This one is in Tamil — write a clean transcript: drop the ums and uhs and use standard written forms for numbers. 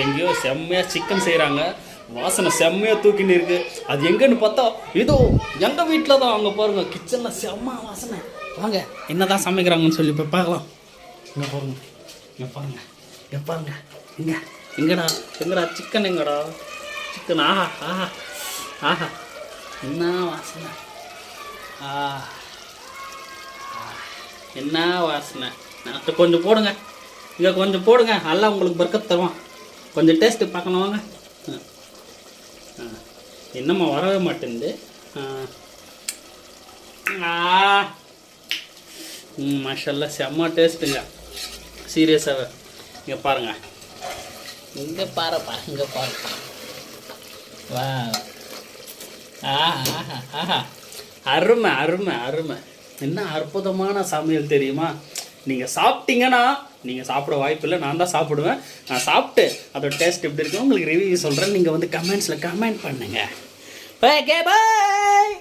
எங்கேயோ செம்மையாக சிக்கன் செய்கிறாங்க. வாசனை செம்மையாக தூக்கின்னு இருக்குது. அது எங்கன்னு பார்த்தா இதோ எங்கள் வீட்டில் தான். அங்கே பாருங்கள், கிச்சனில் செம்ம வாசனை. வாங்க என்ன தான் சமைக்கிறாங்கன்னு சொல்லி இப்போ பார்க்கலாம். இங்கே பாருங்க, இங்கே பாருங்கள், இங்கே பாருங்கள். எங்கடா சிக்கன் எங்கடா சிக்கன்? ஆஹா ஆஹா ஆஹா, என்ன வாசனை! என்ன வாசனை! நான் கொஞ்சம் போடுங்க, இங்கே கொஞ்சம் போடுங்க. நல்லா உங்களுக்கு பர்க்கத் தருவான். கொஞ்சம் டேஸ்ட்டு பார்க்கணும் வாங்க. என்னம்மா வரவே மாட்டேங்குது. மாஷல்லா செம்ம டேஸ்ட்டுங்க, சீரியஸாகவே. இங்கே பாருங்கள், இங்கே பாருப்பா, இங்கே பாருப்பா. வா, ஆஹா ஆஹா, அருமை அருமை அருமை. என்ன அற்புதமான சமையல் தெரியுமா? நீங்கள் சாப்பிட்டீங்கன்னா, நீங்கள் சாப்பிட வாய்ப்பு இல்லை, நான் தான் சாப்பிடுவேன். நான் சாப்பிட்டு அதோட டேஸ்ட் எப்படி இருக்கும் உங்களுக்கு ரிவ்யூ சொல்கிறேன். நீங்கள் வந்து கமெண்ட்ஸில் கமெண்ட் பண்ணுங்கள். ஓகே, பாய்.